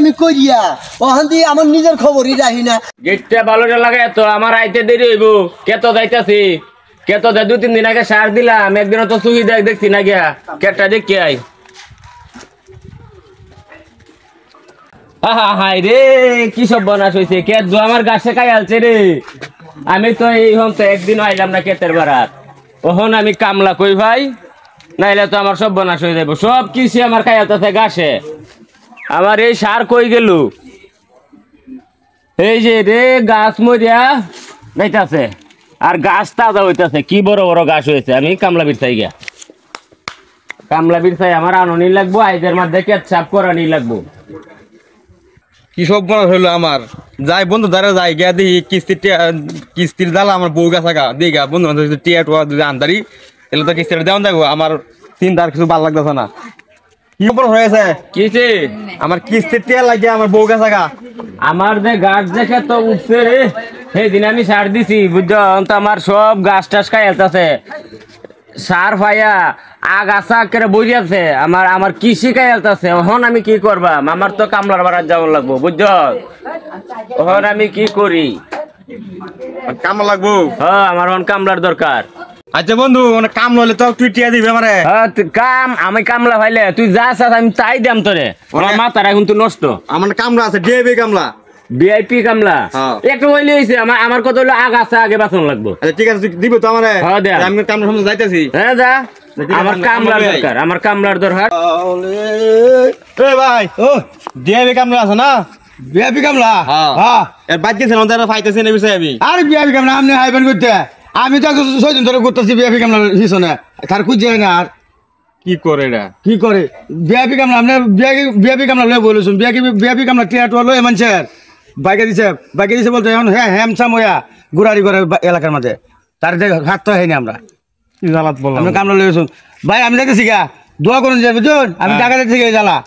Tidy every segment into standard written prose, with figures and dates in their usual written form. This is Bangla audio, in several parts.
টমি করিয়া ওখান দিয়ে আমার নিজের খবরই রাখি না। গেটটা ভালোটা লাগে তো আমার আইতে দেরি হইব। কেত যাইতাছি কেত যা 2-3 দিন আগে সার দিলাম, একদিনও তো চুকি দেখছি না গিয়া কেটটা দেখি আই। হাই রে কি সব বনাস হয়েছে, কেত আমার গাছে খাই আলছে রে। আমি তো এই হন তো একদিন আইলাম না কেতের বারাত, ওহন আমি কামলা কই ভাই, নাইলে তো আমার সব বনাশ হয়ে যাবো। সব কিছু আমার খাই আলতেছে গাছে। আমার এই সার কই গেল, এই যে রে গাছ মরিয়া যাইতাছে আর গাছ তাজা হইতাছে। কি বড় বড় গাছ হয়েছে। আমি কামলা বিরসাই গিয়া কামলা বিরসাই আমার আননি লাগবো, আইদের মধ্যে কেটসাপ করানি লাগবো। কি সব বনাস হইলো আমার। যাই বন্ধু দ্বারা যাই গিয়া দেখি কিস্তির জ্বালা আমার বউ গাছা গা দিয়ে গা বন্ধু টিয়া টুয়া আন্দারি এগুলো তো কিস্তিটা দেওয়া যাবো। আমার চিন্তা আর কিছু ভালো লাগতেছে না। কি বড় হয়েছে কিছে আমার কিস্তির টিয়া লাগিয়ে আমার বউ গাছা গা। আমার যে গাছ দেখে তো উঠছে রে, সেদিন আমি সার দিছি বুঝছো, তো আমার সব গাছ টাছ খাই আলতাছে। সার ফাইয়া আগাছা করে বইয়াছে, আমার কৃষি খাই আলতাছে। এখন আমি কি করবাম, আমার তো কামলার বাড়ার যাওয়ার লাগবো বুঝছো। এখন আমি কি করি, কামলা লাগবো। হ্যাঁ আমার এখন কামলার দরকার। আচ্ছা বন্ধু মানে কাম হলে তো তুই টিয়া দিবি আমারে। হ্যাঁ কাম আমি কামলা ভাইলে তুই যা চাস আমি তাই দাম তোরে। আমার মাথার এখন তো নষ্ট। আমার কামলা আছে ডিএবি কামলা, ভিআইপি কামলা একটু হইলে হইছে। আমার কত হলো আগাছা আগে বাঁচানো লাগবো। আচ্ছা ঠিক আছে তুই দিব তো আমারে। হ্যাঁ দে, আমি কামলা সামনে যাইতাছি। হ্যাঁ যা, আমার কামলার দরকার, আমার কামলার দরকার। এ ভাই ও ডিএবি কামলা আছে না? বিয়াপি কামলা হ্যাঁ এর বাদ গেছে ওদের ফাইতেছে না বিষয় আমি। আর বিয়াপি কামলা আপনি হাইবেন করতে, আমি তো 6 দিন ধরে করতেছি বিয়াপি কামলা পিছনে। তার খুঁজে না আর কি করে এটা কি করে বিয়াপি কামলা আপনি বিয়াপি কামলা লয়ে বলেছেন। বিয়াপি কামলা টিয়াটো লয়ে মানুষের বাইকে দিছে বলতে এখন হ্যাঁ হ্যামসাম হইয়া ঘুরারি করে এলাকার মধ্যে। তার হাত তো হয়নি আমরা কি জ্বালাত বললাম আপনি কামলা লয়েছেন ভাই। আমি দেখতেছি গা দোয়া করুন যে বুঝুন, আমি টাকা দিচ্ছি জ্বালা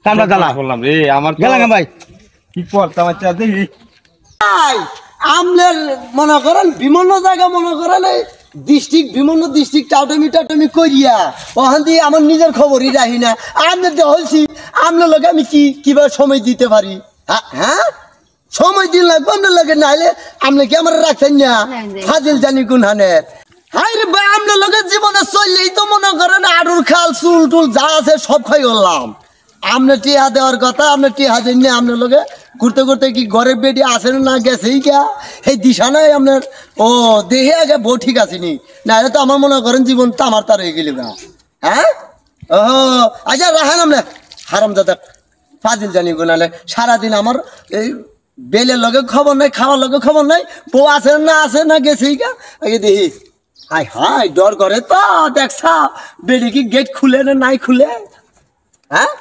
কামলা জ্বালা বললাম রে আমার গেলাম ভাই। কি করতাম আচ্ছা দেখি আমলের মনে করেন বিভিন্ন জায়গা মনে করেন বিভিন্ন ডিস্ট্রিক্ট টাউটমি করিয়া ওখান দিয়ে আমার নিজের খবরই রাখি না। আপনার হয়েছি আপনার লোকে আমি কিভাবে সময় দিতে পারি। হ্যাঁ সময় দিন লাগবে আপনার লোকে, নাহলে আপনি কি আমার রাখছেন না ফাজিল জানি গুনহানের। হাই রে ভাই আপনার লোকের জীবনে চললেই তো মনে করেন আড়ুর খাল চুল টুল যা আছে সব খাই করলাম। আপনার টিহা দেওয়ার কথা, আপনার টিহা দেন আপনার লোকে ঘুরতে ঘুরতে কি ঘরের বেডি আসেন না গেছেই গা এই দিশা নাই আপনার। ও দেহে আগে বউ ঠিক আসেনি, নাহলে তো আমার মনে করেন জীবন তো আমার তার হয়ে গেল গা। হ্যাঁ ও আচ্ছা রাখেন আপনার হারাম দাদা ফাজিল জানি গুনালে। সারাদিন আমার এই বেলের লগে খবর নাই, খাওয়ার লগে খবর নাই, বউ আসে না গেছেই গা। আগে দেখি হাই হাই ডর করে তো দেখছা বেডি কি গেট খুলে না নাই খুলে। হ্যাঁ